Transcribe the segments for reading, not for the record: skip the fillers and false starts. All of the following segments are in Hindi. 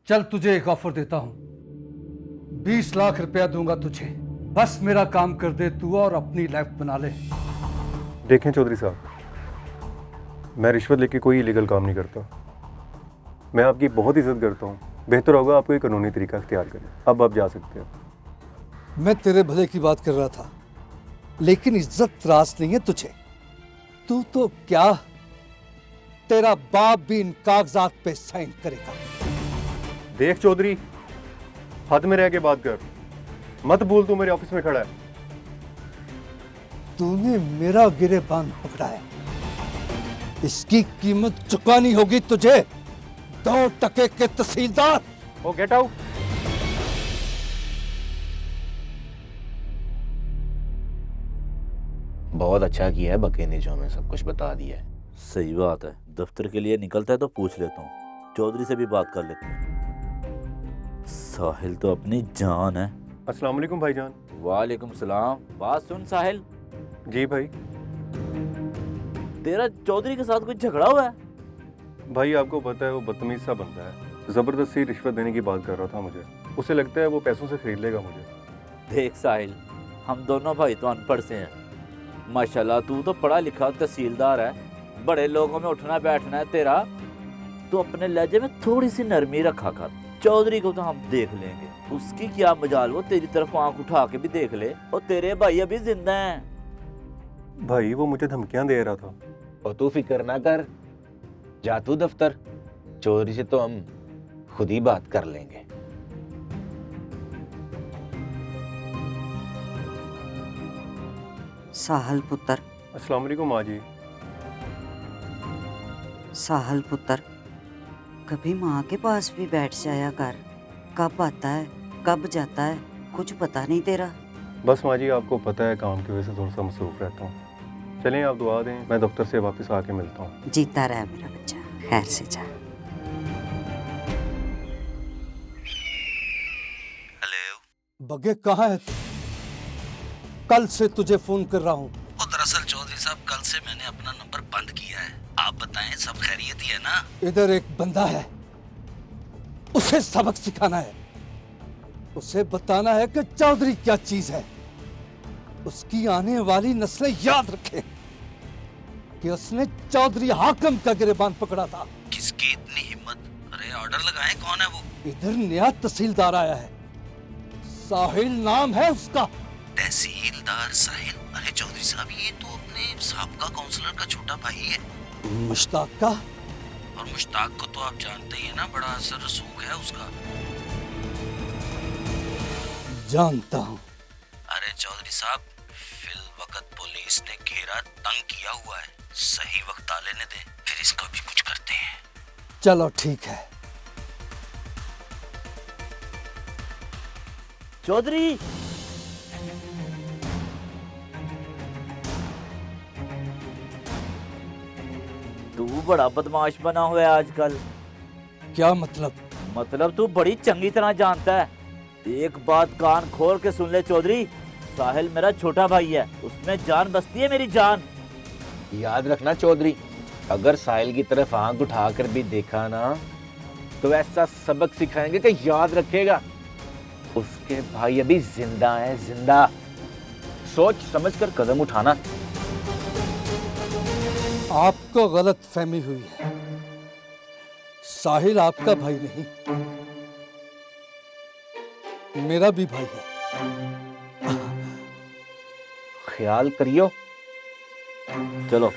चल तुझे एक ऑफर देता हूं, 20 लाख रुपया दूंगा तुझे, बस मेरा काम कर दे तू और अपनी लाइफ बना ले। देखें चौधरी साहब, मैं रिश्वत लेके कोई इलीगल काम नहीं करता। मैं आपकी बहुत इज्जत करता हूँ। बेहतर होगा आप कोई कानूनी तरीका इख्तियार करें। अब आप जा सकते हैं। मैं तेरे भले की बात कर रहा था, लेकिन इज्जत रास नहीं है तुझे। तू तो क्या, तेरा बाप भी इन कागजात पे साइन करेगा। देख चौधरी, हद में रह के बात कर, मत भूल तू मेरे ऑफिस में खड़ा है। तूने मेरा गिरेबान पकड़ा है, इसकी कीमत चुकानी होगी तुझे। 2 टके के तहसीलदार। ओ गेट आउट। बहुत अच्छा किया है बके ने जो हमें सब कुछ बता दिया है। सही बात है, दफ्तर के लिए निकलता है तो पूछ लेता हूँ, चौधरी से भी बात कर लेते हैं। साहिल तो अपनी जान है। अस्सलाम वालेकुम भाईजान। वालेकुम सलाम। बात सुन साहिल, जी भाई। तेरा चौधरी के साथ कोई झगड़ा हुआ है? भाई आपको पता है वो बदतमीज सा बंदा है, जबरदस्ती रिश्वत देने की बात कर रहा था मुझे। उसे लगता है वो पैसों से खरीद लेगा मुझे। देख साहिल, हम दोनों भाई तो अनपढ़ से हैं, माशाल्लाह तू तो पढ़ा लिखा तहसीलदार है, बड़े लोगों में उठना बैठना है तेरा। तो अपने लहजे में थोड़ी सी नरमी रखा कर। चौधरी को तो हम देख लेंगे, उसकी क्या मजाल, वो तेरी तरफ आंख उठा के भी देख ले। और तेरे भाई अभी जिंदा हैं। भाई वो मुझे धमकियां दे रहा था। और तू फिक्र ना कर, जा तू दफ्तर, चौधरी से तो हम खुद ही बात कर लेंगे। साहल पुत्र। अस्सलाम वालेकुम माँ जी। साहल पुत्र, कभी माँ के पास भी बैठ जाया कर। कब आता है कब जाता है कुछ पता नहीं तेरा। बस माँ जी आपको पता है काम की वजह से थोड़ा सा मसरूफ रहता हूँ। चलें आप दुआ दें, मैं दफ्तर से वापस आके मिलता हूँ। जीता रहा मेरा बच्चा, खैर से जा। बगे कहाँ है तू? कल से तुझे फोन कर रहा हूँ। दरअसल चौधरी साहब, कल से मैंने अपना नंबर बंद किया है। आप बताएं सब खैरियत ही है ना? इधर एक बंदा है, उसे सबक सिखाना है। उसे बताना है कि चौधरी क्या चीज है। उसकी आने वाली नस्लें याद रखें कि उसने चौधरी हाकिम का गिरेबान पकड़ा था। किसकी इतनी हिम्मत? अरे ऑर्डर लगाएं, कौन है वो? इधर नया तहसीलदार आया है, साहिल नाम है उसका। तहसीलदार साहिल? अरे चौधरी साहब, ये तो अपने साबका काउंसलर का छोटा भाई है। मुश्ताक का? और मुश्ताक को तो आप जानते ही है ना, बड़ा असर रसूख है उसका। जानता हूँ। अरे चौधरी साहब, फिल वक्त पुलिस ने घेरा तंग किया हुआ है, सही वक्त आ लेने दें, फिर इसका भी कुछ करते हैं। चलो ठीक है। चौधरी, तू बड़ा बदमाश बना हुआ है आजकल। क्या मतलब? मतलब तू बड़ी चंगी तरह जानता है। एक बात कान खोल के सुन ले चौधरी, साहिल मेरा छोटा भाई है, उसमें जान बसती है मेरी जान। याद रखना चौधरी, अगर साहिल की तरफ आंख उठाकर भी देखा ना तो ऐसा सबक सिखाएंगे कि याद रखेगा। उसके भाई अभी जिंदा है, जिंदा। सोच समझकर कदम उठाना। आपको गलत फहमी हुई है, साहिल आपका भाई नहीं, मेरा भी भाई है। ख्याल करियो। चलो।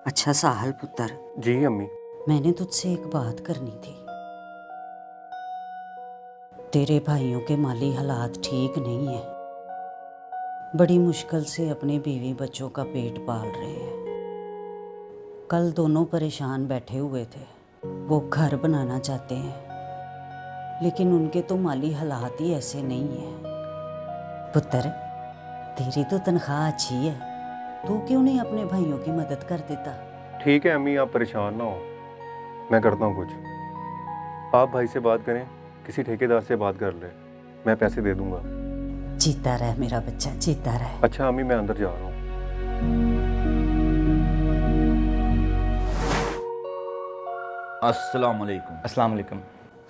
अच्छा साहल पुत्र, जी अम्मी। मैंने तुझसे एक बात करनी थी। तेरे भाइयों के माली हालात ठीक नहीं है, बड़ी मुश्किल से अपने बीवी बच्चों का पेट पाल रहे हैं। कल दोनों परेशान बैठे हुए थे, वो घर बनाना चाहते हैं, लेकिन उनके तो माली हालात ही ऐसे नहीं है। पुत्र, तेरी तो तनख्वाह अच्छी है, तू क्यों नहीं अपने भाइयों की मदद कर देता? ठीक है अम्मी, आप परेशान ना हो, मैं करता हूँ कुछ। आप भाई से बात करें, किसी ठेकेदार से बात कर ले, मैं पैसे दे दूंगा। जीता रह मेरा बच्चा, जीता रह। अच्छा अम्मी, मैं अंदर जा रहा हूँ। अस्सलाम वालेकुम। अस्सलाम वालेकुम।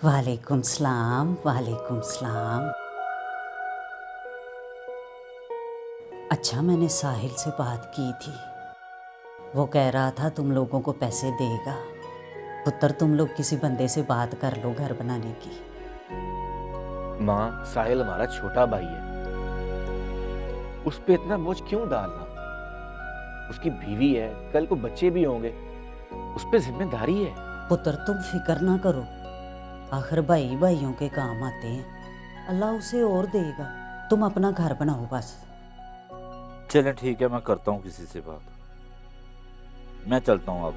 वालेकुम सलाम, वालेकुम सलाम। अच्छा, मैंने साहिल से बात की थी। वो कह रहा था तुम लोगों को पैसे देगा। पुत्र, तुम लोग किसी बंदे से बात कर लो घर बनाने की। माँ, साहिल हमारा छोटा भाई है, उस पे इतना बोझ क्यों डालना? उसकी बीवी है, कल को बच्चे भी होंगे, उस पे जिम्मेदारी है। पुत्र, तुम फिक्र ना करो, आखिर भाई भाइयों के काम आते हैं। अल्लाह उसे और देगा। तुम अपना घर बनाओ बस। चलें ठीक है, मैं करता हूँ किसी से बात। मैं चलता हूँ अब।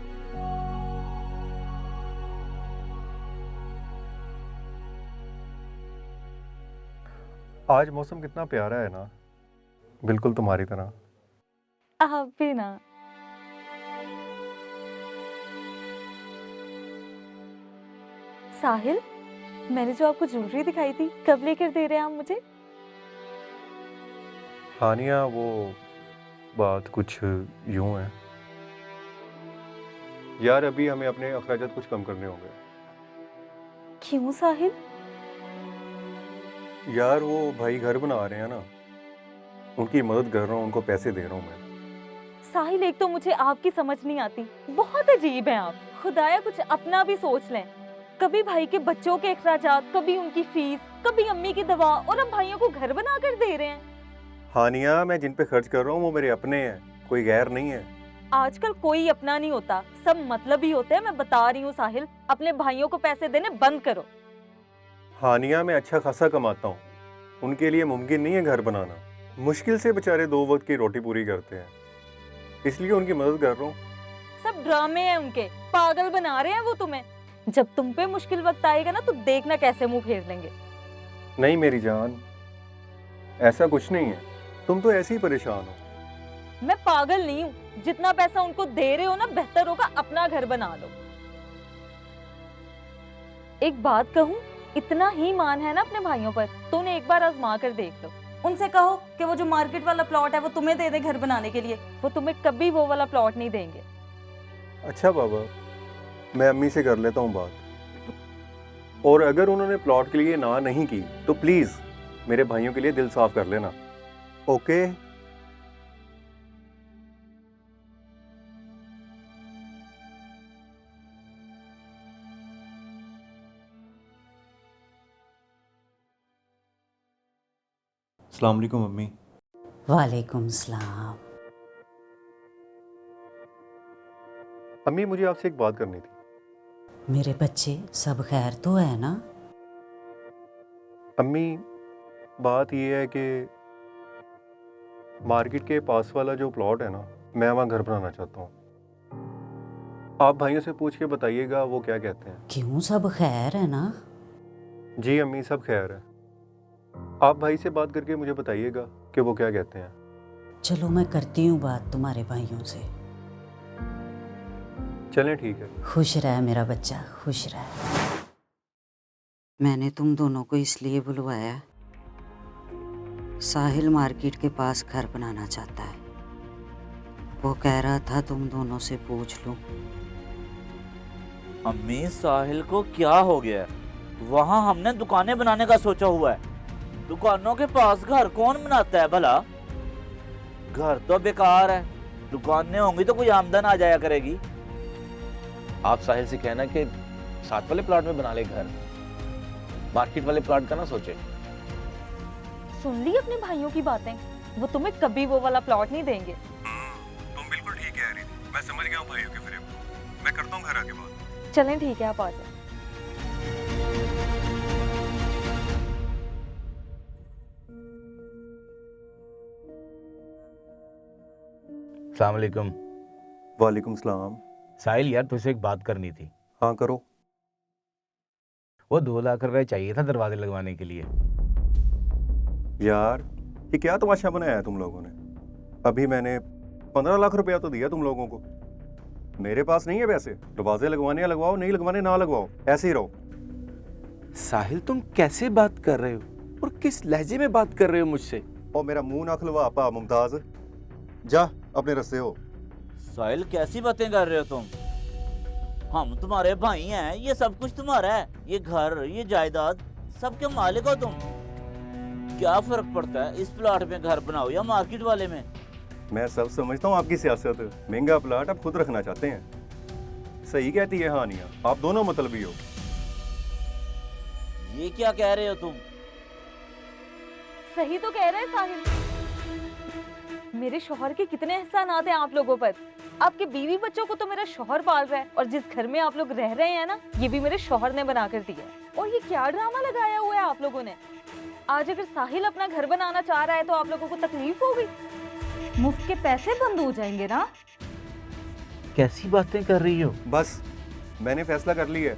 आज मौसम कितना प्यारा है ना, बिल्कुल तुम्हारी तरह। आप भी ना। साहिल, मैंने जो आपको ज्वेलरी दिखाई थी, कब लेकर दे रहे हैं आप मुझे? हानिया, वो बात कुछ यूं है यार, अभी हमें अपने अखराजात कुछ कम करने होंगे। क्यों साहिल? यार, वो भाई घर बना रहे हैं ना, उनकी मदद कर रहा हूँ, उनको पैसे दे रहा हूँ मैं। साहिल, एक तो मुझे आपकी समझ नहीं आती, बहुत अजीब हैं आप। खुदाया कुछ अपना भी सोच लें। कभी भाई के बच्चों के अखराजात, कभी उनकी फीस, कभी अम्मी की दवा, और अब भाइयों को घर बना कर दे रहे हैं। हानिया, मैं जिन पे खर्च कर रहा हूँ वो मेरे अपने हैं, कोई गैर नहीं है। आजकल कोई अपना नहीं होता, सब मतलब ही होते हैं। मैं बता रही हूँ साहिल, अपने भाइयों को पैसे देने बंद करो। हानिया, मैं अच्छा खासा कमाता हूँ, उनके लिए मुमकिन नहीं है घर बनाना। मुश्किल से बेचारे 2 वक्त की रोटी पूरी करते हैं, इसलिए उनकी मदद कर रहा हूँ। सब ड्रामे हैं उनके, पागल बना रहे हैं वो तुम्हें। जब तुम पे मुश्किल वक्त आएगा ना, तो देखना कैसे मुंह फेर लेंगे। नहीं मेरी जान, ऐसा कुछ नहीं है, तुम तो ऐसे ही परेशान हो। मैं पागल नहीं हूँ, जितना पैसा उनको दे रहे हो ना, बेहतर होगा अपना घर बना लो। एक बात कहूँ, इतना ही मान है ना अपने भाइयों पर, तो उन्हें एक बार आजमा कर देख लो। उनसे कहो कि वो जो मार्केट वाला प्लॉट है वो तुम्हें दे दे घर बनाने के लिए। वो तुम्हें कभी वो वाला प्लॉट नहीं देंगे। अच्छा बाबा, मैं अम्मी से कर लेता हूँ बात, और अगर उन्होंने प्लॉट के लिए ना नहीं की तो प्लीज मेरे भाइयों के लिए दिल साफ कर लेना। ओके? अस्सलाम वालेकुम अम्मी। वालेकुम सलाम। अम्मी, मुझे आपसे एक बात करनी थी। मेरे बच्चे, सब खैर तो है ना? अम्मी, बात ये है कि मार्केट के पास वाला जो प्लॉट है ना, मैं वहाँ घर बनाना चाहता हूँ। आप भाइयों से पूछ के बताइएगा वो क्या कहते हैं। क्यों, सब खैर है ना? जी अम्मी, सब खैर है। आप भाई से बात करके मुझे बताइएगा कि वो क्या कहते हैं। चलो, मैं करती हूँ बात तुम्हारे भाइयों से। चलें ठीक है। खुश रह मेरा बच्चा, खुश रह। मैंने तुम दोनों को इसलिए बुलवाया, साहिल मार्केट के पास घर बनाना चाहता है। वो कह रहा था तुम दोनों से पूछ लूं। अम्मी, साहिल को क्या हो गया है? वहाँ हमने दुकानें बनाने का सोचा हुआ है। दुकानों के पास घर कौन बनाता है भला? घर तो बेकार है, दुकानें होंगी तो कोई आमदन आ जाया करेगी। आप साहिल से कहना कि साथ वाले प्लॉट में बना ले घर, मार्केट वाले प्लॉट का ना सोचे। सुन ली अपने भाइयों की बातें, वो तुम्हें कभी वो वाला प्लॉट नहीं देंगे। तुम बिल्कुल ठीक कह रही थी, मैं समझ गया हूँ भाइयों के फिर। मैं करता हूँ घर आके बात। चलें ठीक है, आप आ जाओ। अस्सलाम वालेकुम। वालेकुम सलाम। साहिल यार, तुझसे एक बात करनी थी। हाँ करो। वो 2 लाख रुपए चाहिए था दरवाजे लगवाने के लिए। यार, ये क्या तमाशा बनाया है तुम लोगों ने? अभी मैंने 15 लाख रुपया तो दिया तुम लोगों को। मेरे पास नहीं है पैसे। दरवाजे लगवाने या लगवाओ, नहीं लगवाने ना लगवाओ, ऐसे ही रहो। साहिल, तुम कैसे बात कर रहे हो और किस लहजे में बात कर रहे हो मुझसे? और मेरा मुंह ना खुलवा पा मुमताज। जा अपने रास्ते हो। साहिल कैसी बातें कर रहे हो तुम? हम तुम्हारे भाई हैं, ये सब कुछ तुम्हारा है, ये घर, ये जायदाद, सबके मालिक हो तुम। क्या फर्क पड़ता है इस प्लॉट में घर बनाओ या मार्केट वाले में? मैं सब समझता हूँ आपकी सियासत, महंगा प्लाट आप खुद रखना चाहते हैं। सही कहती है हानिया, आप दोनों मतलबी हो। ये क्या कह रहे हो तुम? सही तो कह रहे हैं साहिल। मेरे शौहर के कितने एहसानात हैं आप लोगों पर। आपके बीवी बच्चों को तो मेरा शौहर पाल रहा है, और जिस घर में आप लोग रह रहे हैं ना, ये भी मेरे शौहर ने बना कर दिया है। और ये क्या ड्रामा लगाया हुआ है आप लोगों ने। आज अगर साहिल अपना घर बनाना चाह रहा है तो आप लोगों को तकलीफ होगी। मुफ्त के पैसे बंद हो जाएंगे ना। कैसी बातें कर रही हो? बस मैंने फैसला कर लिया है,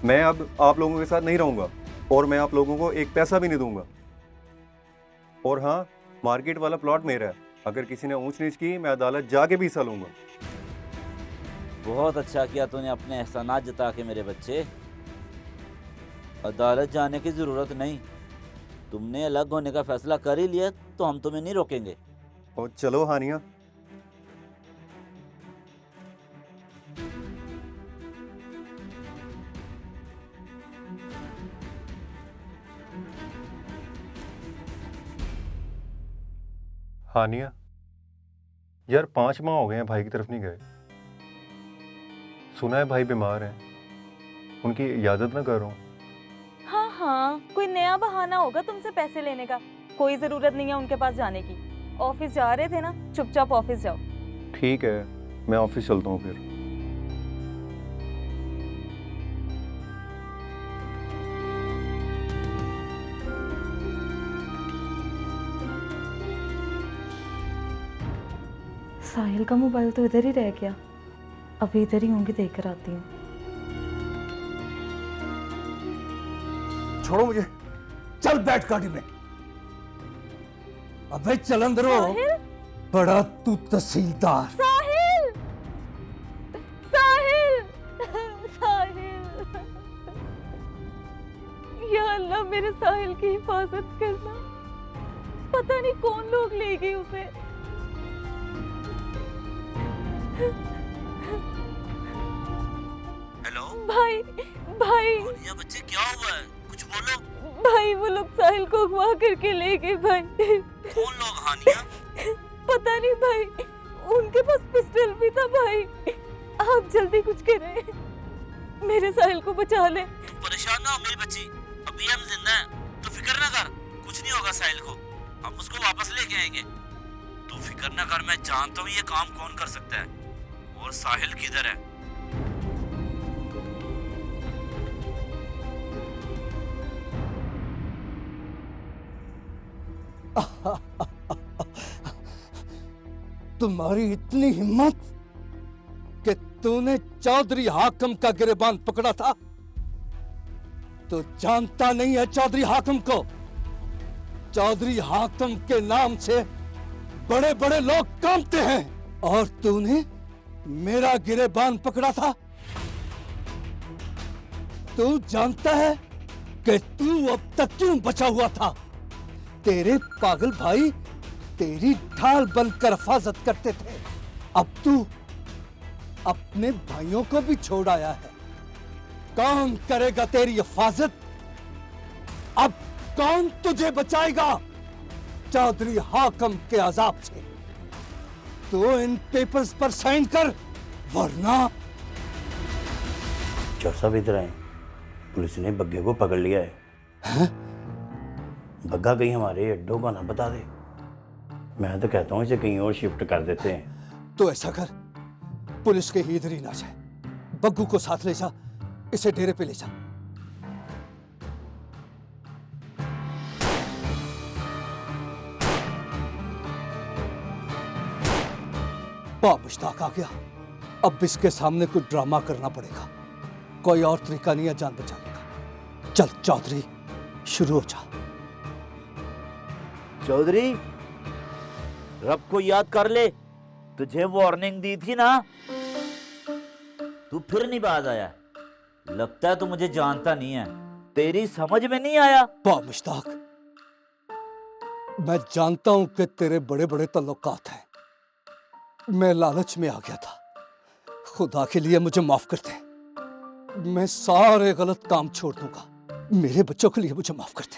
मैं अब आप लोगों के साथ नहीं रहूँगा, और मैं आप लोगों को एक पैसा भी नहीं दूंगा। और हाँ, मार्केट वाला प्लॉट मेरा है, अगर किसी ने ऊंच नीच की मैं अदालत जाके भी हिस्सा लूंगा। बहुत अच्छा किया तूने अपने एहसानात जता के मेरे बच्चे। अदालत जाने की जरूरत नहीं, तुमने अलग होने का फैसला कर ही लिया तो हम तुम्हें नहीं रोकेंगे। और चलो हानिया। हानिया यार, 5 माह हो गए हैं भाई की तरफ नहीं गए। सुना है भाई बीमार हैं, उनकी इजाजत ना करो। हाँ हाँ, कोई नया बहाना होगा तुमसे पैसे लेने का। कोई जरूरत नहीं है उनके पास जाने की। ऑफिस जा रहे थे ना, चुपचाप ऑफिस जाओ। ठीक है, मैं ऑफिस चलता हूँ फिर। साहिल का मोबाइल तो इधर ही रह गया, अभी इधर ही होंगी, देख कर आती हूँ। छोड़ो मुझे, चल बैठ गाड़ी में। अबे चल अंदर हो। साहिल? बड़ा तू तहसीलदार। साहिल! साहिल! साहिल! या अल्लाह, मेरे साहिल की हिफाजत करना। पता नहीं कौन लोग ले गए उसे। हेलो भाई भाई ये बच्चे, क्या हुआ है? कुछ बोलो। भाई, वो लोग साहिल को अगवा करके ले गए भाई। कौन लोग हानिया? पता नहीं भाई, उनके पास पिस्टल भी था भाई। आप जल्दी कुछ करें, मेरे साहिल को बचा ले। परेशान ना हो मेरी बच्ची, अभी हम जिंदा हैं, तो फिक्र ना कर, कुछ नहीं होगा साहिल को, हम उसको वापस लेके आएंगे। तू फिक्र ना कर, मैं जानता हूँ ये काम कौन कर सकता है, और साहिल किधर है। तुम्हारी इतनी हिम्मत कि तूने चौधरी हाकिम का गिरबान पकड़ा था। तो जानता नहीं है चौधरी हाकिम को। चौधरी हाकिम के नाम से बड़े बड़े लोग कांपते हैं, और तूने मेरा गिरबान पकड़ा था। तू जानता है कि तू अब तक क्यों बचा हुआ था? तेरे पागल भाई तेरी ढाल बनकर हिफाजत करते थे। अब तू अपने भाइयों को भी छोड़ आया है। कौन करेगा तेरी हिफाजत? अब कौन तुझे बचाएगा चौधरी हाकिम के अजाब से? तो इन पेपर्स पर साइन कर, वरना। चौर साहब इधर आए, पुलिस ने बग्गे को पकड़ लिया है। बग्गा कहीं हमारे अड्डों का ना बता दे। मैं तो कहता हूँ इसे कहीं और शिफ्ट कर देते हैं। तो ऐसा कर, पुलिस के ही इधर ही ना जाए, बग्गू को साथ ले जा, इसे डेरे पे ले जा। मुश्ताक आ गया, अब इसके सामने कुछ ड्रामा करना पड़ेगा। कोई और तरीका नहीं है जान बचाने का। चल चौधरी, शुरू हो जा। चौधरी, रब को याद कर ले, तुझे वार्निंग दी थी ना, तू फिर नहीं बाज आया। लगता है तू मुझे जानता नहीं है, तेरी समझ में नहीं आया। मुश्ताक, मैं जानता हूं कि तेरे बड़े बड़े तल्लुकात हैं, मैं लालच में आ गया था। खुदा के लिए मुझे माफ कर दे। मैं सारे गलत काम छोड़ दूंगा। मेरे बच्चों के लिए मुझे माफ कर दे।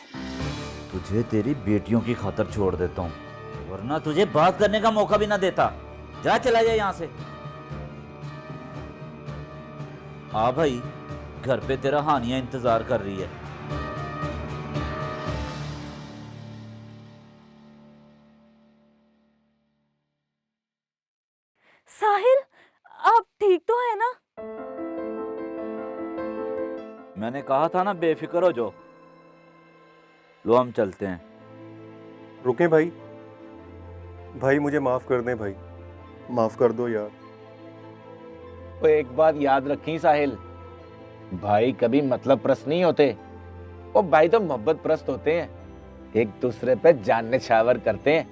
तुझे तेरी बेटियों की खातर छोड़ देता हूँ, वरना तुझे बात करने का मौका भी ना देता। जा, चला जा यहाँ से। आ भाई, घर पे तेरा हानिया इंतजार कर रही है। साहिल, आप ठीक तो है ना? मैंने कहा था ना बेफिक्र हो जाओ। लो हम चलते हैं। रुकें भाई, भाई मुझे माफ़ कर दें भाई, माफ़ कर दो यार। तो एक बात याद रखी साहिल, भाई कभी मतलब प्रस्त नहीं होते। वो भाई तो मोहब्बत प्रस्त होते हैं, एक दूसरे पे जान निछावर करते हैं।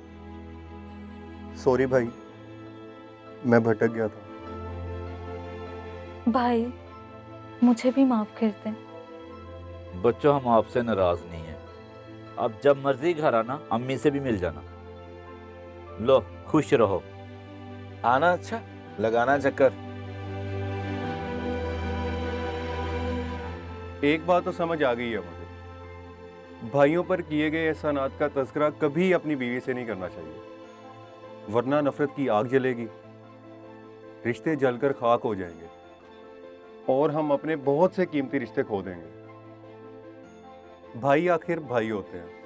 सॉरी भाई, मैं भटक गया था। भाई मुझे भी माफ कर दें। बच्चों, हम आपसे नाराज नहीं है। अब जब मर्जी घर आना, अम्मी से भी मिल जाना। लो, खुश रहो। आना, अच्छा लगाना चक्कर। एक बात तो समझ आ गई है मुझे, भाइयों पर किए गए एहसानात का तज़किरा कभी अपनी बीवी से नहीं करना चाहिए, वरना नफरत की आग जलेगी, रिश्ते जलकर खाक हो जाएंगे और हम अपने बहुत से कीमती रिश्ते खो देंगे। भाई आखिर भाई होते हैं।